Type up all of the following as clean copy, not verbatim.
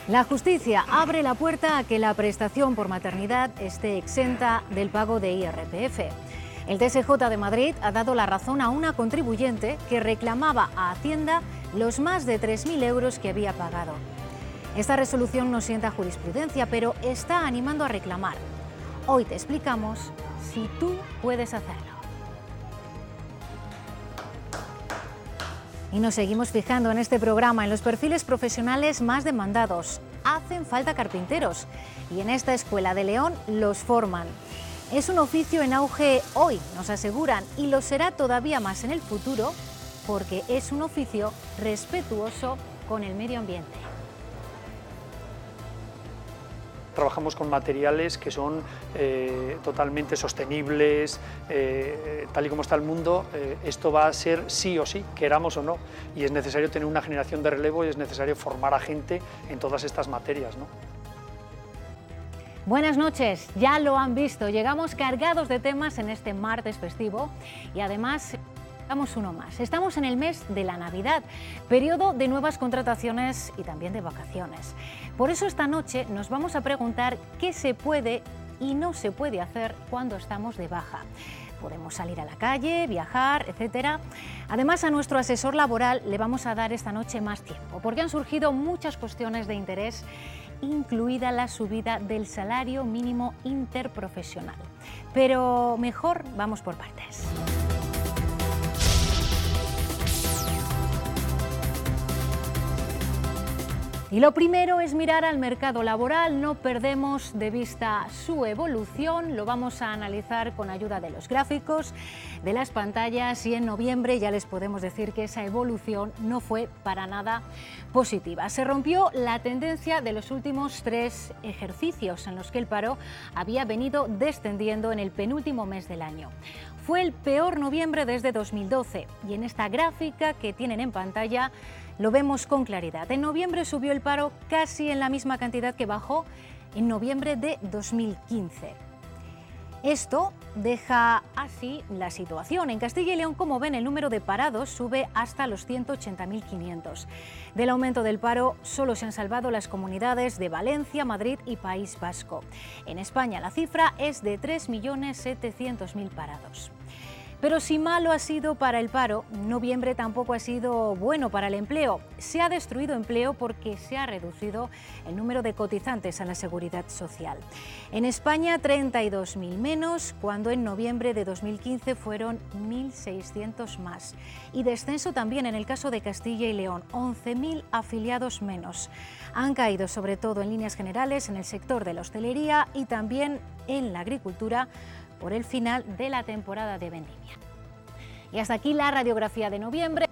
La justicia abre la puerta a que la prestación por maternidad esté exenta del pago de IRPF. El TSJ de Madrid ha dado la razón a una contribuyente que reclamaba a Hacienda los más de 3.000 euros que había pagado. Esta resolución no sienta jurisprudencia, pero está animando a reclamar. Hoy te explicamos si tú puedes hacerlo. Y nos seguimos fijando en este programa en los perfiles profesionales más demandados. Hacen falta carpinteros y en esta escuela de León los forman. Es un oficio en auge hoy, nos aseguran, y lo será todavía más en el futuro porque es un oficio respetuoso con el medio ambiente. Trabajamos con materiales que son totalmente sostenibles, tal y como está el mundo, esto va a ser sí o sí, queramos o no, y es necesario tener una generación de relevo y es necesario formar a gente en todas estas materias, ¿no? Buenas noches, ya lo han visto, llegamos cargados de temas en este martes festivo y además damos uno más. Estamos en el mes de la Navidad, periodo de nuevas contrataciones y también de vacaciones. Por eso esta noche nos vamos a preguntar qué se puede y no se puede hacer cuando estamos de baja. Podemos salir a la calle, viajar, etc. Además, a nuestro asesor laboral le vamos a dar esta noche más tiempo, porque han surgido muchas cuestiones de interés, incluida la subida del salario mínimo interprofesional. Pero mejor vamos por partes. Y lo primero es mirar al mercado laboral, no perdemos de vista su evolución, lo vamos a analizar con ayuda de los gráficos, de las pantallas y en noviembre ya les podemos decir que esa evolución no fue para nada positiva. Se rompió la tendencia de los últimos 3 ejercicios en los que el paro había venido descendiendo en el penúltimo mes del año. Fue el peor noviembre desde 2012 y en esta gráfica que tienen en pantalla lo vemos con claridad. En noviembre subió el paro casi en la misma cantidad que bajó en noviembre de 2015. Esto deja así la situación. En Castilla y León, como ven, el número de parados sube hasta los 180.500. Del aumento del paro solo se han salvado las comunidades de Valencia, Madrid y País Vasco. En España la cifra es de 3.700.000 parados. Pero si malo ha sido para el paro, noviembre tampoco ha sido bueno para el empleo. Se ha destruido empleo porque se ha reducido el número de cotizantes a la Seguridad Social. En España 32.000 menos, cuando en noviembre de 2015 fueron 1.600 más. Y descenso también en el caso de Castilla y León, 11.000 afiliados menos. Han caído sobre todo en líneas generales en el sector de la hostelería y también en la agricultura, por el final de la temporada de vendimia. Y hasta aquí la radiografía de noviembre.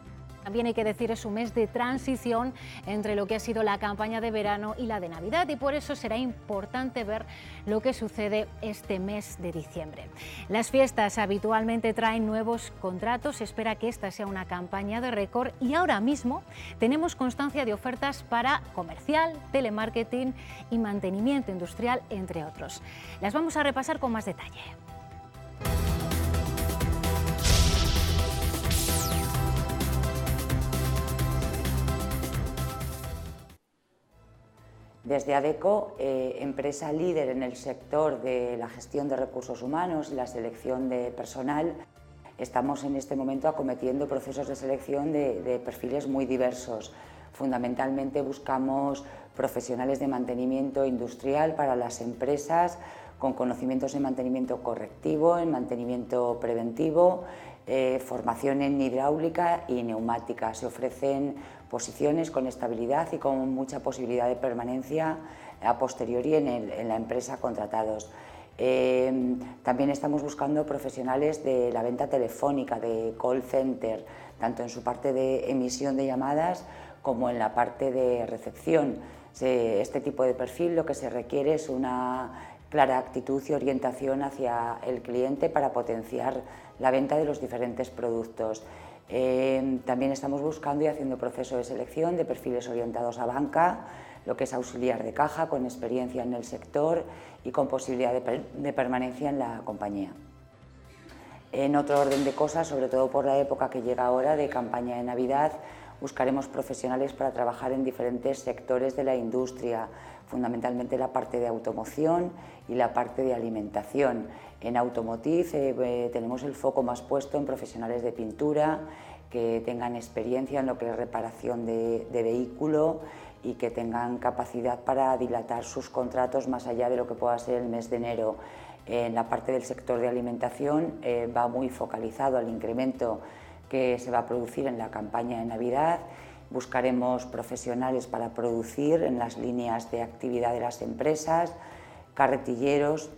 También hay que decir es un mes de transición entre lo que ha sido la campaña de verano y la de Navidad y por eso será importante ver lo que sucede este mes de diciembre. Las fiestas habitualmente traen nuevos contratos, se espera que esta sea una campaña de récord y ahora mismo tenemos constancia de ofertas para comercial, telemarketing y mantenimiento industrial, entre otros. Las vamos a repasar con más detalle. Desde ADECO, empresa líder en el sector de la gestión de recursos humanos y la selección de personal, estamos en este momento acometiendo procesos de selección de perfiles muy diversos. Fundamentalmente buscamos profesionales de mantenimiento industrial para las empresas con conocimientos en mantenimiento correctivo, en mantenimiento preventivo, formación en hidráulica y neumática. Se ofrecen posiciones con estabilidad y con mucha posibilidad de permanencia a posteriori en la empresa contratados. También estamos buscando profesionales de la venta telefónica, de call center, tanto en su parte de emisión de llamadas como en la parte de recepción. Este tipo de perfil lo que se requiere es una clara actitud y orientación hacia el cliente para potenciar la venta de los diferentes productos. También estamos buscando y haciendo proceso de selección de perfiles orientados a banca, lo que es auxiliar de caja, con experiencia en el sector y con posibilidad de permanencia en la compañía. En otro orden de cosas, sobre todo por la época que llega ahora de campaña de Navidad, buscaremos profesionales para trabajar en diferentes sectores de la industria, fundamentalmente la parte de automoción y la parte de alimentación. En Automotive tenemos el foco más puesto en profesionales de pintura que tengan experiencia en lo que es reparación de vehículo y que tengan capacidad para dilatar sus contratos más allá de lo que pueda ser el mes de enero. En la parte del sector de alimentación va muy focalizado al incremento que se va a producir en la campaña de Navidad. Buscaremos profesionales para producir en las líneas de actividad de las empresas, carretilleros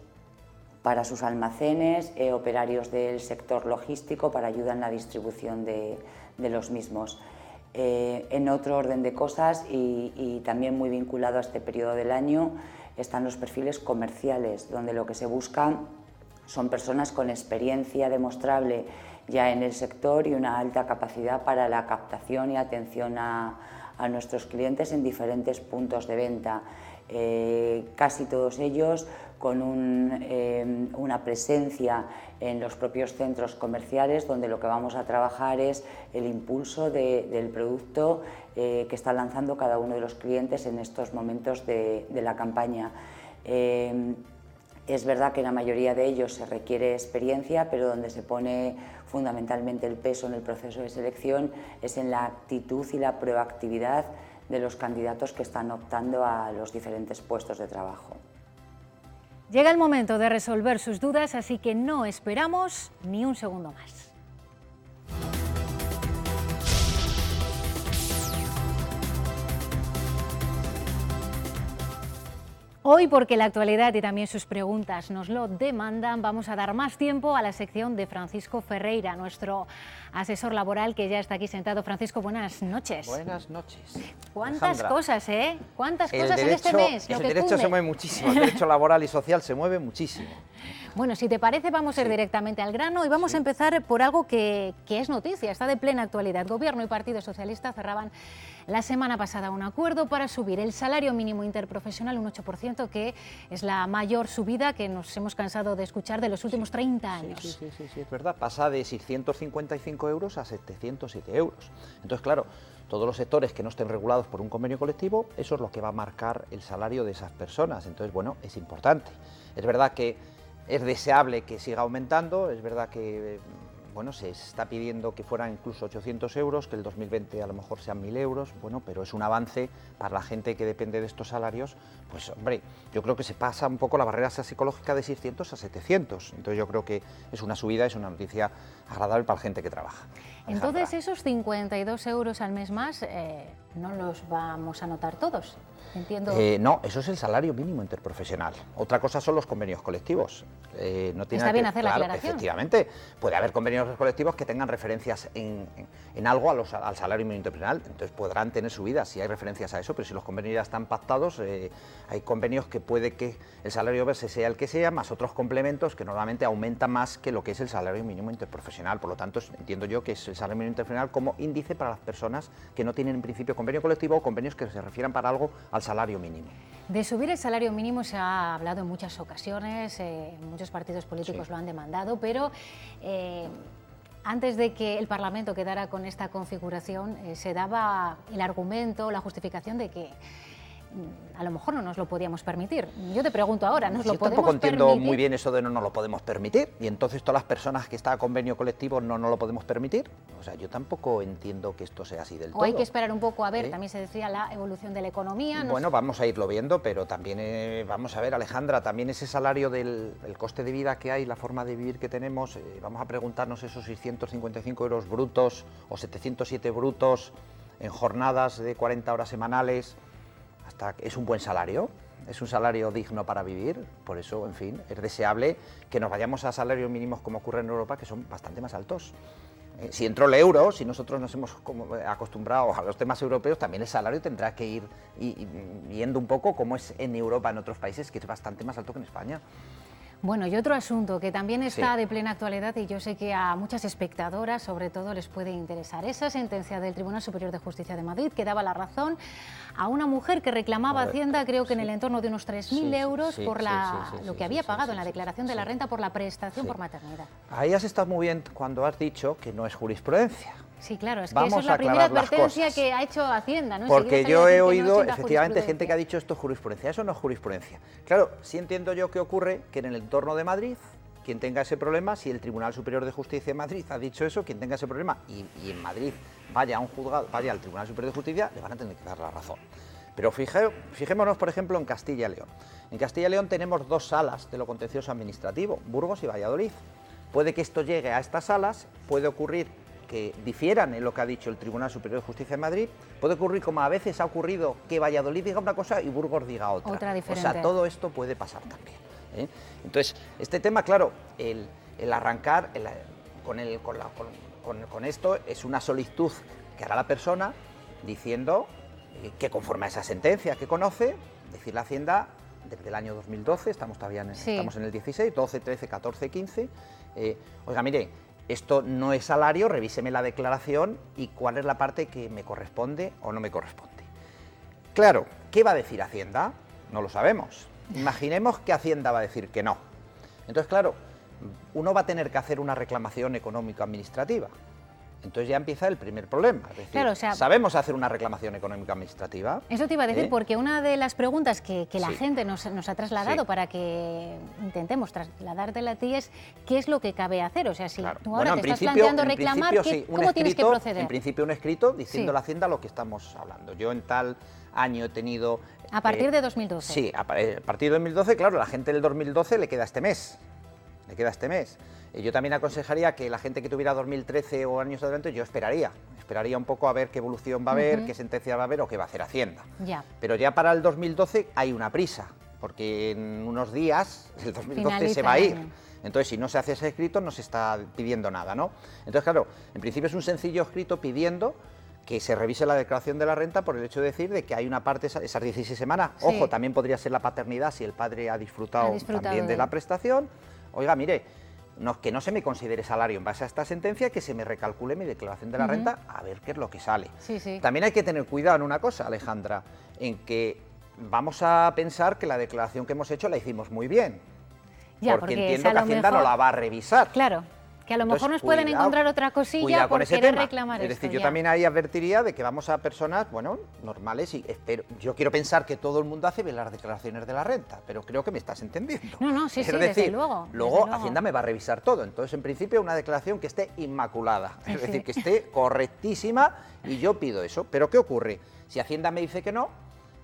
para sus almacenes, operarios del sector logístico para ayudar en la distribución de los mismos. En otro orden de cosas y también muy vinculado a este periodo del año están los perfiles comerciales, donde lo que se busca son personas con experiencia demostrable ya en el sector y una alta capacidad para la captación y atención a nuestros clientes en diferentes puntos de venta. Casi todos ellos con una presencia en los propios centros comerciales, donde lo que vamos a trabajar es el impulso del producto que está lanzando cada uno de los clientes en estos momentos de la campaña. Es verdad que en la mayoría de ellos se requiere experiencia, pero donde se pone fundamentalmente el peso en el proceso de selección es en la actitud y la proactividad de los candidatos que están optando a los diferentes puestos de trabajo. Llega el momento de resolver sus dudas, así que no esperamos ni un segundo más. Hoy, porque la actualidad y también sus preguntas nos lo demandan, vamos a dar más tiempo a la sección de Francisco Ferreira, nuestro asesor laboral que ya está aquí sentado. Francisco, buenas noches. Buenas noches. ¿Cuántas Alejandra, cosas, eh? ¿Cuántas cosas derecho, en este mes? El derecho se mueve muchísimo, el derecho laboral y social se mueve muchísimo. Bueno, si te parece, vamos a ir directamente al grano y vamos a empezar por algo que es noticia, está de plena actualidad. Gobierno y Partido Socialista cerraban la semana pasada un acuerdo para subir el salario mínimo interprofesional un 8%, que es la mayor subida que nos hemos cansado de escuchar de los últimos 30 años. Sí, es verdad, pasa de 655 euros a 707 euros. Entonces, claro, todos los sectores que no estén regulados por un convenio colectivo, eso es lo que va a marcar el salario de esas personas. Entonces, bueno, es importante. Es verdad que es deseable que siga aumentando, es verdad que bueno, se está pidiendo que fueran incluso 800 euros, que el 2020 a lo mejor sean 1.000 euros, bueno, pero es un avance para la gente que depende de estos salarios, pues hombre, yo creo que se pasa un poco la barrera psicológica de 600 a 700, entonces yo creo que es una subida, es una noticia agradable para la gente que trabaja. Alejandra. Entonces esos 52 euros al mes más no los vamos a notar todos, entiendo. No, eso es el salario mínimo interprofesional. Otra cosa son los convenios colectivos. No tiene Está bien hacer la aclaración. Efectivamente, puede haber convenios colectivos que tengan referencias en algo al salario mínimo interprofesional, entonces podrán tener subidas si hay referencias a eso, pero si los convenios ya están pactados, hay convenios que puede que el salario base sea el que sea, más otros complementos que normalmente aumentan más que lo que es el salario mínimo interprofesional. Por lo tanto, entiendo yo que es el salario mínimo interprofesional como índice para las personas que no tienen en principio convenio colectivo o convenios que se refieran para algo al salario mínimo. De subir el salario mínimo se ha hablado en muchas ocasiones, muchos partidos políticos lo han demandado, pero antes de que el Parlamento quedara con esta configuración, se daba el argumento, la justificación de que a lo mejor no nos lo podíamos permitir. Yo te pregunto ahora, ¿nos lo podemos permitir? Yo tampoco entiendo muy bien eso de no nos lo podemos permitir, y entonces todas las personas que están a convenio colectivo no nos lo podemos permitir. O sea, yo tampoco entiendo que esto sea así del todo. O hay que esperar un poco a ver, también se decía, la evolución de la economía. Bueno, vamos a irlo viendo, pero también vamos a ver, Alejandra, también ese salario del coste de vida que hay, la forma de vivir que tenemos, vamos a preguntarnos esos 655 euros brutos o 707 brutos en jornadas de 40 horas semanales. ¿Es un buen salario? ¿Es un salario digno para vivir? Por eso, en fin, es deseable que nos vayamos a salarios mínimos como ocurre en Europa, que son bastante más altos. Si entró el euro, si nosotros nos hemos acostumbrado a los temas europeos, también el salario tendrá que ir viendo un poco cómo es en Europa, en otros países, que es bastante más alto que en España. Bueno, y otro asunto que también está de plena actualidad y yo sé que a muchas espectadoras sobre todo les puede interesar. Esa sentencia del Tribunal Superior de Justicia de Madrid que daba la razón a una mujer que reclamaba a Hacienda, creo que en el entorno de unos 3.000 euros por lo que había pagado en la declaración de la renta por la prestación por maternidad. Ahí has estado muy bien cuando has dicho que no es jurisprudencia. Sí, claro, es que Vamos eso es la a primera aclarar las advertencia cosas. que ha hecho Hacienda, ¿no? Porque Enseguida yo sale a he decir que no oído, sienta efectivamente, gente que ha jurisprudencia. dicho esto es jurisprudencia. Eso no es jurisprudencia. Claro, sí entiendo yo que ocurre que en el entorno de Madrid, quien tenga ese problema, si el Tribunal Superior de Justicia de Madrid ha dicho eso, quien tenga ese problema y en Madrid vaya a un juzgado, vaya al Tribunal Superior de Justicia, le van a tener que dar la razón. Pero fijémonos, por ejemplo, en Castilla y León. En Castilla y León tenemos dos salas de lo contencioso administrativo, Burgos y Valladolid. Puede que esto llegue a estas salas, puede ocurrir que difieran en lo que ha dicho el Tribunal Superior de Justicia de Madrid, puede ocurrir como a veces ha ocurrido que Valladolid diga una cosa y Burgos diga otra. Otra diferente. O sea, todo esto puede pasar también, ¿eh? Entonces, este tema, claro, el arrancar con esto es una solicitud que hará la persona diciendo que conforme a esa sentencia que conoce, decir la Hacienda desde el año 2012, estamos en el 16, 12, 13, 14, 15, oiga, mire, esto no es salario, revíseme la declaración y cuál es la parte que me corresponde o no me corresponde. Claro, ¿qué va a decir Hacienda? No lo sabemos. Imaginemos que Hacienda va a decir que no. Entonces, claro, uno va a tener que hacer una reclamación económico-administrativa. Entonces ya empieza el primer problema. Es decir, claro, o sea, ¿sabemos hacer una reclamación económico-administrativa? Eso te iba a decir, porque una de las preguntas que la Sí. gente nos ha trasladado Sí. para que intentemos trasladártela a ti es ¿qué es lo que cabe hacer? O sea, si Claro. tú ahora Bueno, te estás planteando reclamar, sí, ¿cómo tienes que proceder? En principio un escrito diciendo Sí. a la Hacienda lo que estamos hablando. Yo en tal año he tenido... A partir de 2012. Sí, a partir de 2012, claro, la gente del 2012 le queda este mes. Yo también aconsejaría que la gente que tuviera 2013 o años adelante, yo esperaría un poco a ver qué evolución va a haber, qué sentencia va a haber o qué va a hacer Hacienda. Ya. Pero ya para el 2012 hay una prisa, porque en unos días el 2012 Finaliza se va a el ir. año. Entonces, si no se hace ese escrito, no se está pidiendo nada, ¿no? Entonces, claro, en principio es un sencillo escrito pidiendo que se revise la declaración de la renta por el hecho de decir de que hay una parte, esas 16 semanas, Sí. ojo, también podría ser la paternidad si el padre ha disfrutado también de la prestación. Oiga, mire, que no se me considere salario en base a esta sentencia, que se me recalcule mi declaración de la renta, a ver qué es lo que sale. Sí, sí. También hay que tener cuidado en una cosa, Alejandra, en que vamos a pensar que la declaración que hemos hecho la hicimos muy bien, Ya, porque porque entiendo a que lo Hacienda mejor- no la va a revisar. Claro, que a lo Entonces, mejor nos pueden cuidado, encontrar otra cosilla cuidado por con ese querer tema. reclamar Es esto. decir, yo ya. también ahí advertiría de que vamos a personas, bueno, normales, y yo quiero pensar que todo el mundo hace bien las declaraciones de la renta, pero creo que me estás entendiendo. No, sí, Es sí, desde decir, luego, luego desde luego. Hacienda me va a revisar todo, entonces en principio una declaración que esté inmaculada, Sí, es sí. decir, que esté correctísima, y yo pido eso. Pero ¿qué ocurre? Si Hacienda me dice que no,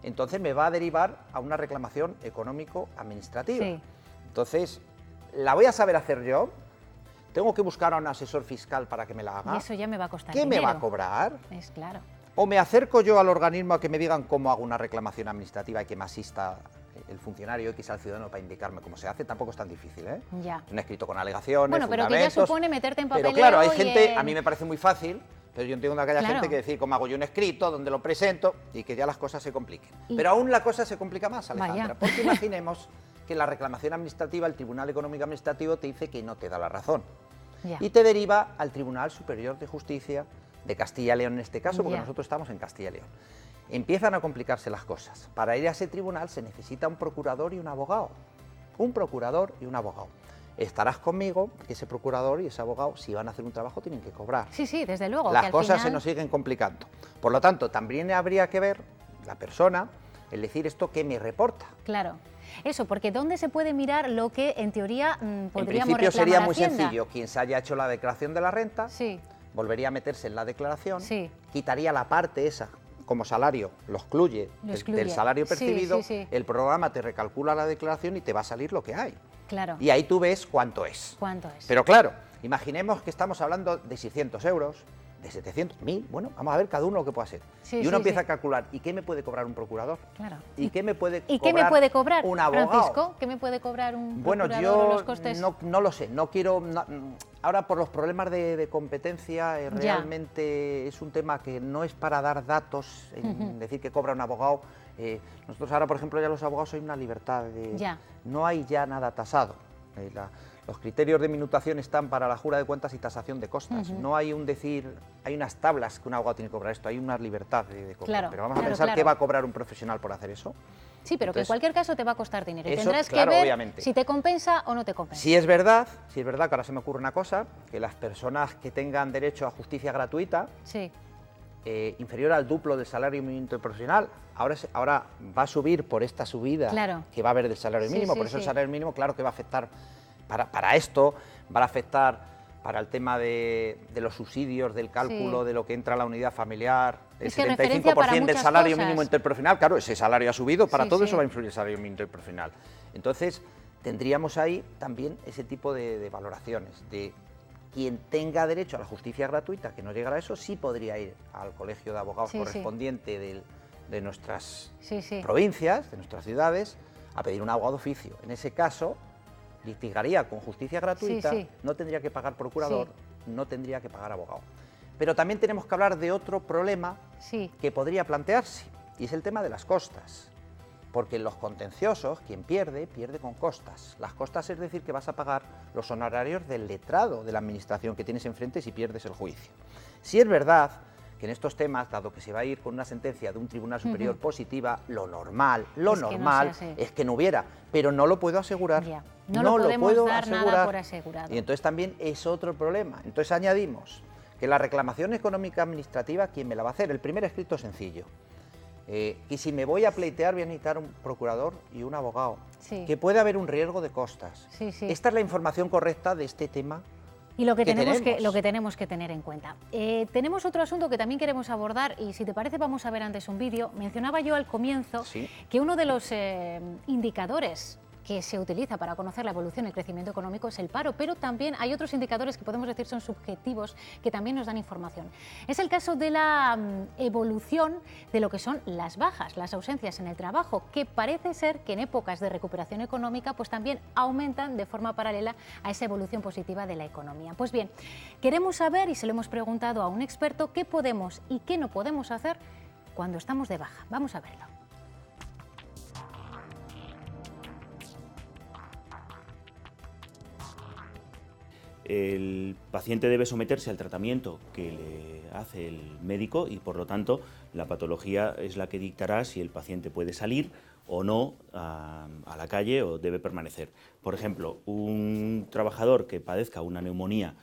entonces me va a derivar a una reclamación económico-administrativa. Sí. Entonces, ¿la voy a saber hacer yo? ¿Tengo que buscar a un asesor fiscal para que me la haga? Y eso ya me va a costar ¿Qué me va a dinero. cobrar? Es claro. ¿O me acerco yo al organismo a que me digan cómo hago una reclamación administrativa y que me asista el funcionario X al ciudadano para indicarme cómo se hace? Tampoco es tan difícil, ¿eh? Ya. Un escrito con alegaciones, Bueno, pero que ya fundamentos. supone meterte en Pero papeleo claro, hay y gente, en- a mí me parece muy fácil, pero yo entiendo que haya Claro. gente que decir cómo hago yo un escrito, donde lo presento y que ya las cosas se compliquen. Y- Pero aún la cosa se complica más, Alejandra, Vaya. porque imaginemos que la reclamación administrativa, el Tribunal Económico Administrativo te dice que no te da la razón. Ya. Y te deriva al Tribunal Superior de Justicia de Castilla y León en este caso, porque Ya. nosotros estamos en Castilla y León. Empiezan a complicarse las cosas. Para ir a ese tribunal se necesita un procurador y un abogado. Un procurador y un abogado. Estarás conmigo que ese procurador y ese abogado, si van a hacer un trabajo, tienen que cobrar. Sí, sí, desde luego. que Las al cosas se final- nos siguen complicando. Por lo tanto, también habría que ver la persona, el decir esto que me reporta. Claro. Eso, porque ¿dónde se puede mirar lo que en teoría En podríamos principio reclamar sería a muy Hacienda? sencillo. Quien se haya hecho la declaración de la renta, Sí, volvería a meterse en la declaración, Sí. quitaría la parte esa como salario, lo excluye, Lo del- excluye. del salario Sí, percibido, sí, sí. el programa te recalcula la declaración y te va a salir lo que hay. claro. Y ahí tú ves cuánto es. ¿Cuánto es? Pero claro, imaginemos que estamos hablando de 600 euros, de 700, 1000, bueno, vamos a ver cada uno lo que puede hacer. Sí, y uno sí, empieza sí. a calcular, ¿y qué me puede cobrar un procurador? Claro. ¿Y qué me puede ¿Y cobrar qué me puede cobrar, un abogado? Francisco? ¿Qué me puede cobrar un Bueno, procurador o los yo costes? no lo sé, no quiero... ahora por los problemas de competencia Ya. realmente es un tema que no es para dar datos, en decir que cobra un abogado. Nosotros ahora, por ejemplo, ya los abogados hay una libertad, Ya. no hay ya nada tasado. Los criterios de minutación están para la jura de cuentas y tasación de costas. No hay un decir, hay unas tablas que un abogado tiene que cobrar esto, hay una libertad de cobrar. Claro, Pero vamos claro, a pensar claro. qué va a cobrar un profesional por hacer eso. Sí, pero Entonces, que en cualquier caso te va a costar dinero. Y eso, tendrás claro, que ver obviamente. si te compensa o no te compensa. Si es verdad que ahora se me ocurre una cosa, que las personas que tengan derecho a justicia gratuita, Sí. inferior al duplo del salario mínimo interprofesional, ahora va a subir por esta subida Claro. que va a haber del salario Sí, mínimo, sí, por eso sí. el salario mínimo, claro que va a afectar para esto, va a afectar para el tema de los subsidios, del cálculo Sí. de lo que entra a la unidad familiar, el Es que referencia para 75% del muchas salario cosas. mínimo interprofesional, claro, ese salario ha subido, para Sí, todo sí. eso va a influir el salario mínimo interprofesional. Entonces, tendríamos ahí también ese tipo de valoraciones, de quien tenga derecho a la justicia gratuita, que no llegará a eso, sí podría ir al colegio de abogados Sí, sí. correspondiente de nuestras Sí, sí. provincias, de nuestras ciudades, a pedir un abogado de oficio. En ese caso, litigaría con justicia gratuita, Sí, sí. no tendría que pagar procurador, no tendría que pagar abogado. Pero también tenemos que hablar de otro problema Sí. que podría plantearse, y es el tema de las costas. Porque en los contenciosos, quien pierde, pierde con costas. Las costas es decir que vas a pagar los honorarios del letrado de la administración que tienes enfrente si pierdes el juicio. Si es verdad que en estos temas, dado que se va a ir con una sentencia de un tribunal superior positiva, lo normal es que no hubiera, pero no lo puedo asegurar. Ya. No lo podemos puedo dar nada asegurar. por asegurado. Y entonces también es otro problema. Entonces añadimos que la reclamación económica administrativa, ¿quién me la va a hacer? El primer escrito sencillo. Y si me voy a pleitear voy a necesitar un procurador y un abogado. Sí. Que puede haber un riesgo de costas. Sí, sí. Esta es la información correcta de este tema. Y lo que, que tenemos tenemos. lo que tenemos que tener en cuenta. Tenemos otro asunto que también queremos abordar y si te parece vamos a ver antes un vídeo. Mencionaba yo al comienzo Sí. que uno de los indicadores que se utiliza para conocer la evolución y el crecimiento económico es el paro, pero también hay otros indicadores que podemos decir son subjetivos que también nos dan información. Es el caso de la evolución de lo que son las bajas, las ausencias en el trabajo, que parece ser que en épocas de recuperación económica pues también aumentan de forma paralela a esa evolución positiva de la economía. Pues bien, queremos saber, y se lo hemos preguntado a un experto, qué podemos y qué no podemos hacer cuando estamos de baja. Vamos a verlo. El paciente debe someterse al tratamiento que le hace el médico y, por lo tanto, la patología es la que dictará si el paciente puede salir o no a la calle o debe permanecer. Por ejemplo, un trabajador que padezca una neumonía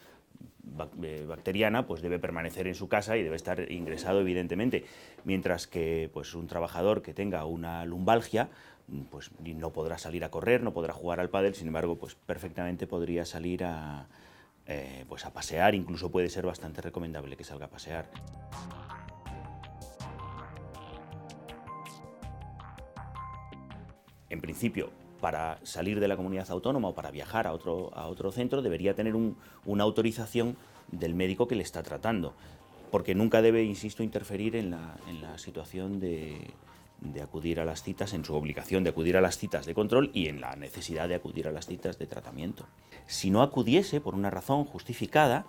bacteriana pues debe permanecer en su casa y debe estar ingresado, evidentemente, mientras que pues, un trabajador que tenga una lumbalgia pues no podrá salir a correr, no podrá jugar al pádel, sin embargo, pues perfectamente podría salir pues a pasear, incluso puede ser bastante recomendable que salga a pasear. En principio, para salir de la comunidad autónoma o para viajar a otro centro debería tener una autorización del médico que le está tratando, porque nunca debe, insisto, interferir en la situación de acudir a las citas, en su obligación de acudir a las citas de control y en la necesidad de acudir a las citas de tratamiento. Si no acudiese por una razón justificada,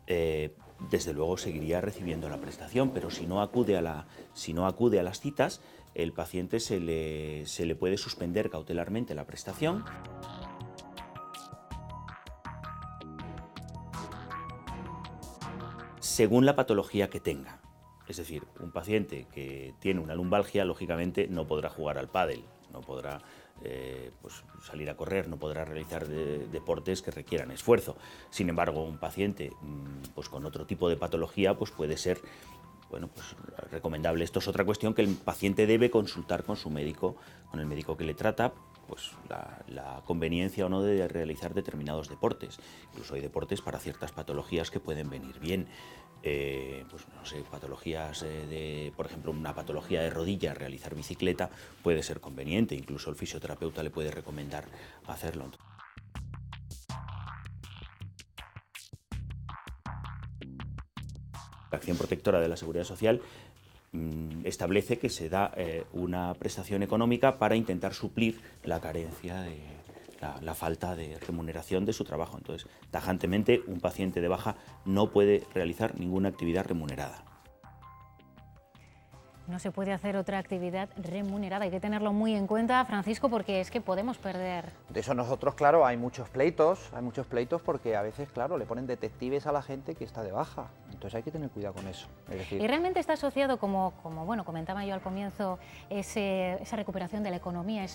desde luego seguiría recibiendo la prestación, pero si no acude a las citas, el paciente se le puede suspender cautelarmente la prestación. Según la patología que tenga. Es decir, un paciente que tiene una lumbalgia, lógicamente, no podrá jugar al pádel, no podrá pues, salir a correr, no podrá realizar deportes que requieran esfuerzo. Sin embargo, un paciente pues, con otro tipo de patología pues, puede ser bueno, pues, recomendable. Esto es otra cuestión que el paciente debe consultar con su médico, con el médico que le trata, pues la conveniencia o no de realizar determinados deportes. Incluso hay deportes para ciertas patologías que pueden venir bien. Pues no sé, patologías por ejemplo, una patología de rodilla, realizar bicicleta puede ser conveniente, incluso el fisioterapeuta le puede recomendar hacerlo. La acción protectora de la Seguridad Social establece que se da una prestación económica para intentar suplir la carencia de la falta de remuneración de su trabajo. Entonces, tajantemente, un paciente de baja no puede realizar ninguna actividad remunerada. No se puede hacer otra actividad remunerada. Hay que tenerlo muy en cuenta, Francisco, porque es que podemos perder. De eso nosotros, claro, hay muchos pleitos porque a veces, claro, le ponen detectives a la gente que está de baja. Entonces, Entonces hay que tener cuidado con eso. Es decir, y realmente está asociado, como bueno, comentaba yo al comienzo, esa recuperación de la economía,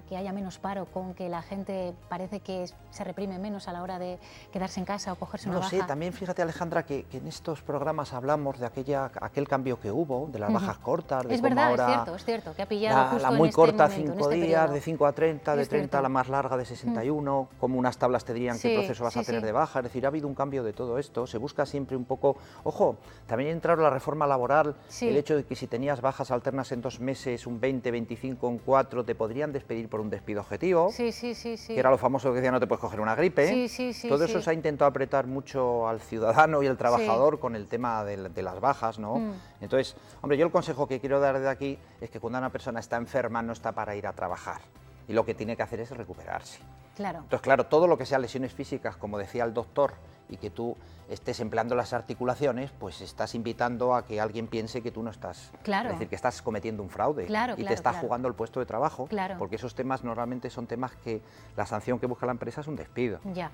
que haya menos paro, con que la gente parece que se reprime menos a la hora de quedarse en casa o cogerse una baja. No sé, también fíjate, Alejandra, que en estos programas hablamos de aquel cambio que hubo, de las bajas cortas, de es cómo verdad, ahora es cierto, que ha pillado justo la muy en corta, este momento, 5 en este días, periodo. de 5 a 30, de Es 30 a la más larga, de 61, como unas tablas te dirían qué proceso vas a tener de baja, es decir, ha habido un cambio de todo esto, se busca siempre un poco, ojo, también entraron la reforma laboral, el hecho de que si tenías bajas alternas en 2 meses, un 20, 25 en 4, te podrían despedir por un despido objetivo, que era lo famoso que decía no te puedes coger una gripe, todo eso se ha intentado apretar mucho al ciudadano y al trabajador con el tema de las bajas, ¿no? Entonces, hombre, yo el consejo que quiero dar de aquí es que cuando una persona está enferma no está para ir a trabajar, y lo que tiene que hacer es recuperarse. Claro. Entonces, claro, todo lo que sea lesiones físicas, como decía el doctor, y que tú estés empleando las articulaciones, pues estás invitando a que alguien piense que tú no estás, es decir, que estás cometiendo un fraude y te estás jugando el puesto de trabajo, porque esos temas normalmente son temas que la sanción que busca la empresa es un despido. Ya.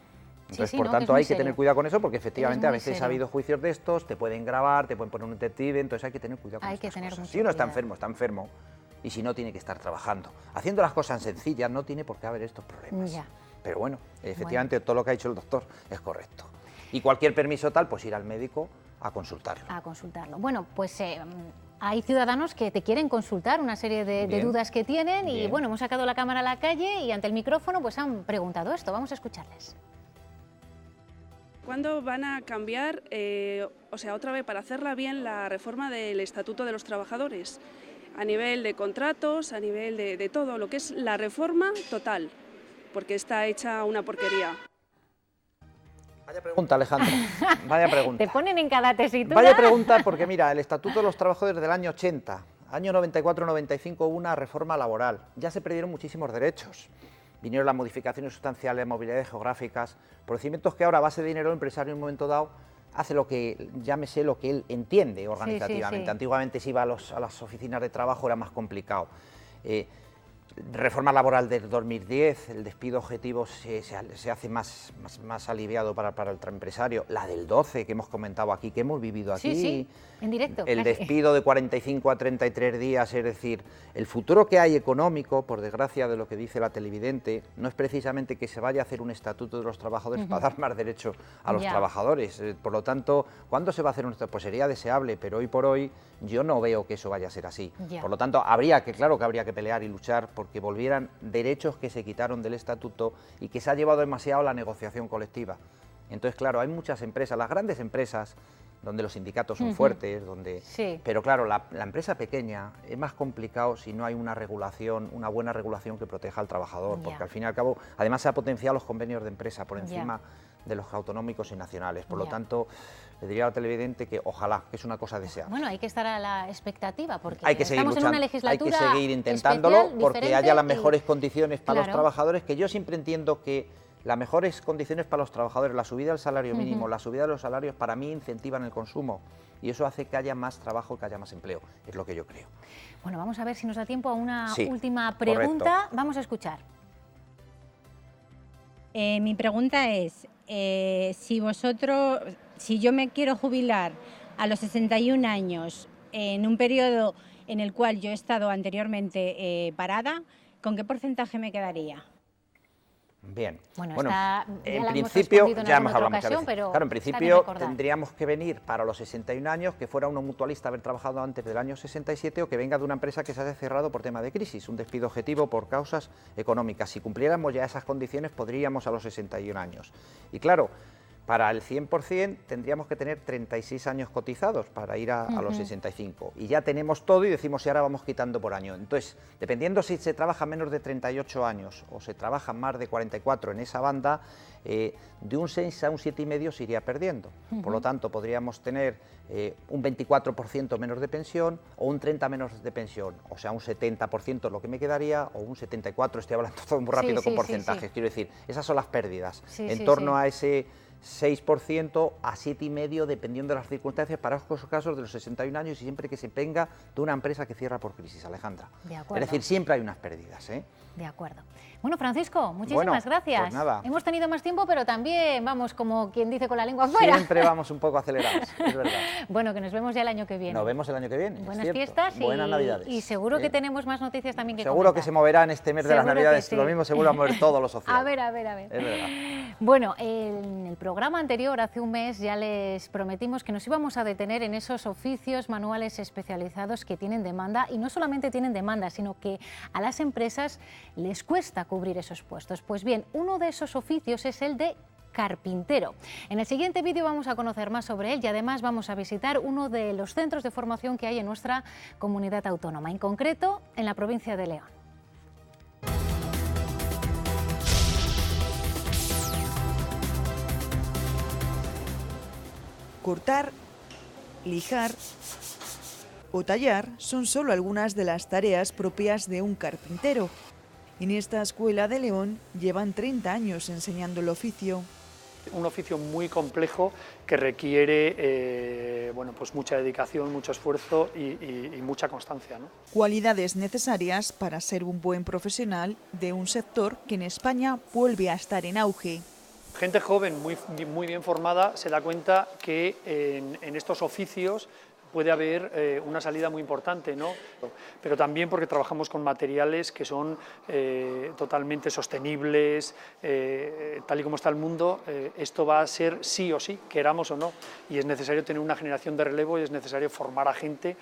Entonces, por tanto, hay que tener cuidado con eso, porque efectivamente a veces ha habido juicios de estos, te pueden grabar, te pueden poner un detective, entonces hay que tener cuidado con estas cosas. Si uno está enfermo, y si no, tiene que estar trabajando. Haciendo las cosas sencillas no tiene por qué haber estos problemas. Ya. Pero bueno, efectivamente todo lo que ha dicho el doctor es correcto. Y cualquier permiso tal, pues ir al médico a consultarlo. A consultarlo. Bueno, pues hay ciudadanos que te quieren consultar una serie de dudas que tienen y bueno, hemos sacado la cámara a la calle y ante el micrófono pues han preguntado esto. Vamos a escucharles. ¿Cuándo van a cambiar, otra vez para hacerla bien, la reforma del Estatuto de los Trabajadores? A nivel de contratos, a nivel de todo, lo que es la reforma total, porque está hecha una porquería. Vaya pregunta, Alejandra, vaya pregunta. Te ponen en cada tesitura. Vaya pregunta, porque mira, el Estatuto de los Trabajadores del año 80, año 94-95, hubo una reforma laboral, ya se perdieron muchísimos derechos. Vinieron las modificaciones sustanciales, movilidades geográficas, procedimientos que ahora a base de dinero el empresario en un momento dado hace lo que, llámese lo que él entiende organizativamente. Antiguamente si iba a las oficinas de trabajo era más complicado. Reforma laboral del 2010, el despido objetivo se hace más aliviado para el empresario. La del 12, que hemos comentado aquí, que hemos vivido aquí. En directo. El despido de 45 a 33 días, es decir, el futuro que hay económico, por desgracia de lo que dice la televidente, no es precisamente que se vaya a hacer un estatuto de los trabajadores para dar más derechos a los trabajadores. Por lo tanto, ¿cuándo se va a hacer un estatuto? Pues sería deseable, pero hoy por hoy yo no veo que eso vaya a ser así. Por lo tanto, claro que habría que pelear y luchar porque volvieran derechos que se quitaron del estatuto y que se ha llevado demasiado la negociación colectiva. Entonces, claro, hay muchas empresas, las grandes empresas, donde los sindicatos son fuertes, pero claro, la empresa pequeña es más complicado si no hay una regulación, una buena regulación que proteja al trabajador, porque al fin y al cabo, además se ha potenciado los convenios de empresa por encima de los autonómicos y nacionales, por lo tanto, le diría al televidente que ojalá, que es una cosa deseable. Bueno, hay que estar a la expectativa, porque hay que seguir estamos luchando, en una legislatura hay que seguir intentándolo, especial, porque haya las mejores condiciones para los trabajadores, que yo siempre entiendo que las mejores condiciones para los trabajadores, la subida del salario mínimo, la subida de los salarios, para mí incentivan el consumo y eso hace que haya más trabajo, que haya más empleo, es lo que yo creo. Bueno, vamos a ver si nos da tiempo a una última pregunta. Correcto. Vamos a escuchar. Mi pregunta es, si yo me quiero jubilar a los 61 años en un periodo en el cual yo he estado anteriormente parada, ¿con qué porcentaje me quedaría? Bien, bueno en principio, ya hemos hablado muchas veces, claro, en principio tendríamos que venir para los 61 años, que fuera uno mutualista haber trabajado antes del año 67 o que venga de una empresa que se haya cerrado por tema de crisis, un despido objetivo por causas económicas. Si cumpliéramos ya esas condiciones podríamos a los 61 años. Y claro, para el 100% tendríamos que tener 36 años cotizados para ir a los 65. Y ya tenemos todo y decimos si ahora vamos quitando por año. Entonces, dependiendo si se trabaja menos de 38 años o se trabaja más de 44 en esa banda, de un 6 a un 7,5 se iría perdiendo. Por lo tanto, podríamos tener un 24% menos de pensión o un 30% menos de pensión. O sea, un 70% es lo que me quedaría o un 74%, estoy hablando todo muy rápido con porcentajes. Quiero decir, esas son las pérdidas. En torno a ese 6% a 7,5% dependiendo de las circunstancias para esos casos de los 61 años y siempre que se venga de una empresa que cierra por crisis, Alejandra. De acuerdo. Es decir, siempre hay unas pérdidas. De acuerdo. Bueno, Francisco, muchísimas gracias. Pues nada. Hemos tenido más tiempo, pero también vamos, como quien dice, con la lengua afuera. Siempre vamos un poco acelerados, es verdad. Bueno, que nos vemos ya el año que viene. Nos vemos el año que viene. Buenas fiestas Buenas Navidades. Y seguro que tenemos más noticias también que Seguro comentar. que se moverá en este mes de las Seguro Navidades. que sí. Lo mismo seguro va a mover todo lo social. A ver. Es verdad. Bueno, en el programa anterior, hace un mes, ya les prometimos que nos íbamos a detener en esos oficios manuales especializados que tienen demanda, y no solamente tienen demanda, sino que a las empresas les cuesta cubrir esos puestos. Pues bien, uno de esos oficios es el de carpintero. En el siguiente vídeo vamos a conocer más sobre él y además vamos a visitar uno de los centros de formación que hay en nuestra comunidad autónoma, en concreto en la provincia de León. Cortar, lijar o tallar son solo algunas de las tareas propias de un carpintero. En esta escuela de León llevan 30 años enseñando el oficio. Un oficio muy complejo que requiere bueno, pues mucha dedicación, mucho esfuerzo y mucha constancia, ¿no? Cualidades necesarias para ser un buen profesional de un sector que en España vuelve a estar en auge. Gente joven, muy bien formada, se da cuenta que en estos oficios puede haber una salida muy importante, ¿no? Pero también porque trabajamos con materiales que son totalmente sostenibles, tal y como está el mundo, esto va a ser sí o sí, queramos o no, y es necesario tener una generación de relevo y es necesario formar a gente.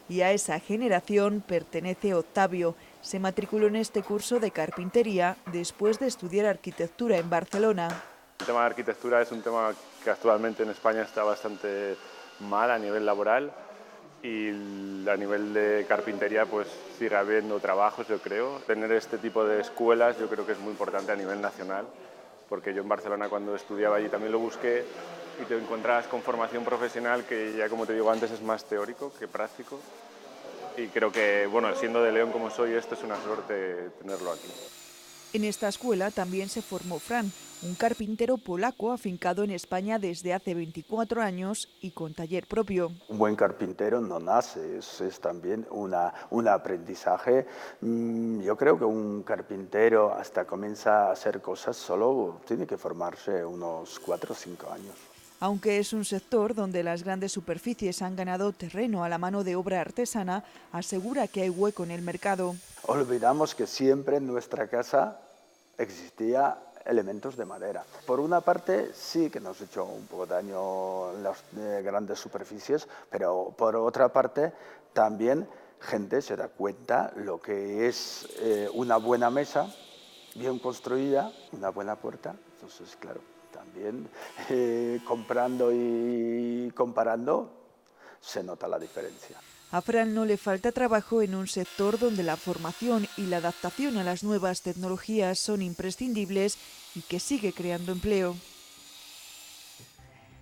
Y a esa generación pertenece Octavio. Se matriculó en este curso de carpintería después de estudiar arquitectura en Barcelona. El tema de arquitectura es un tema que actualmente en España está bastante mal a nivel laboral, y a nivel de carpintería pues sigue habiendo trabajos, yo creo. Tener este tipo de escuelas yo creo que es muy importante a nivel nacional, porque yo en Barcelona cuando estudiaba allí también lo busqué y te encontrabas con formación profesional que ya, como te digo antes, es más teórico que práctico, y creo que, bueno, siendo de León como soy, esto es una suerte tenerlo aquí. En esta escuela también se formó Fran, un carpintero polaco afincado en España desde hace 24 años y con taller propio. Un buen carpintero no nace, es también un aprendizaje. Yo creo que un carpintero hasta comienza a hacer cosas solo tiene que formarse unos 4 o 5 años. Aunque es un sector donde las grandes superficies han ganado terreno a la mano de obra artesana, asegura que hay hueco en el mercado. Olvidamos que siempre en nuestra casa existía elementos de madera. Por una parte sí que nos ha hecho un poco de daño las grandes superficies, pero por otra parte también gente se da cuenta lo que es una buena mesa bien construida, una buena puerta. Entonces, claro, también comprando y comparando se nota la diferencia. A Fran no le falta trabajo en un sector donde la formación y la adaptación a las nuevas tecnologías son imprescindibles y que sigue creando empleo.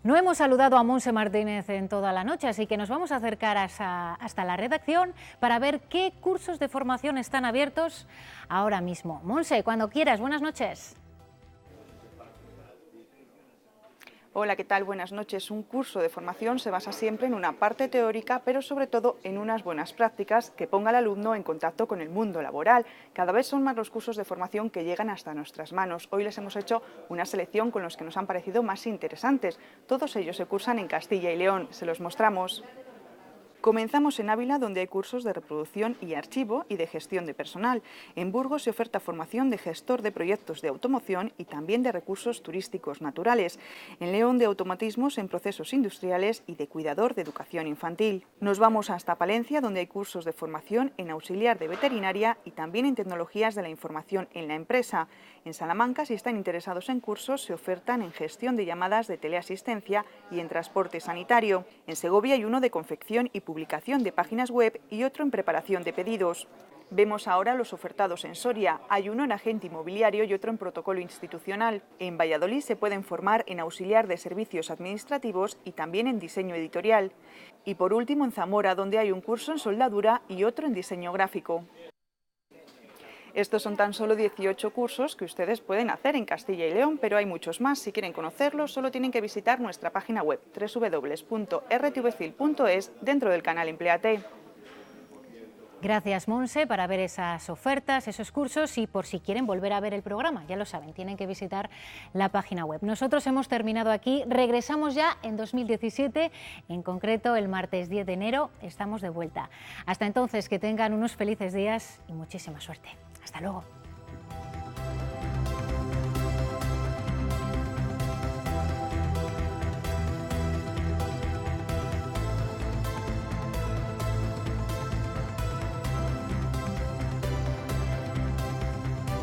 No hemos saludado a Monse Martínez en toda la noche, así que nos vamos a acercar hasta la redacción para ver qué cursos de formación están abiertos ahora mismo. Monse, cuando quieras, buenas noches. Hola, ¿qué tal? Buenas noches. Un curso de formación se basa siempre en una parte teórica, pero sobre todo en unas buenas prácticas que ponga al alumno en contacto con el mundo laboral. Cada vez son más los cursos de formación que llegan hasta nuestras manos. Hoy les hemos hecho una selección con los que nos han parecido más interesantes. Todos ellos se cursan en Castilla y León. Se los mostramos. Comenzamos en Ávila, donde hay cursos de reproducción y archivo y de gestión de personal. En Burgos se oferta formación de gestor de proyectos de automoción y también de recursos turísticos naturales. En León, de automatismos en procesos industriales y de cuidador de educación infantil. Nos vamos hasta Palencia, donde hay cursos de formación en auxiliar de veterinaria y también en tecnologías de la información en la empresa. En Salamanca, si están interesados en cursos, se ofertan en gestión de llamadas de teleasistencia y en transporte sanitario. En Segovia hay uno de confección y publicación de páginas web y otro en preparación de pedidos. Vemos ahora los ofertados en Soria. Hay uno en agente inmobiliario y otro en protocolo institucional. En Valladolid se pueden formar en auxiliar de servicios administrativos y también en diseño editorial. Y por último en Zamora, donde hay un curso en soldadura y otro en diseño gráfico. Estos son tan solo 18 cursos que ustedes pueden hacer en Castilla y León, pero hay muchos más. Si quieren conocerlos, solo tienen que visitar nuestra página web www.rtvcil.es dentro del canal Empleate. Gracias, Monse, para ver esas ofertas, esos cursos y por si quieren volver a ver el programa, ya lo saben, tienen que visitar la página web. Nosotros hemos terminado aquí, regresamos ya en 2017, en concreto el martes 10 de enero, estamos de vuelta. Hasta entonces, que tengan unos felices días y muchísima suerte. Hasta luego.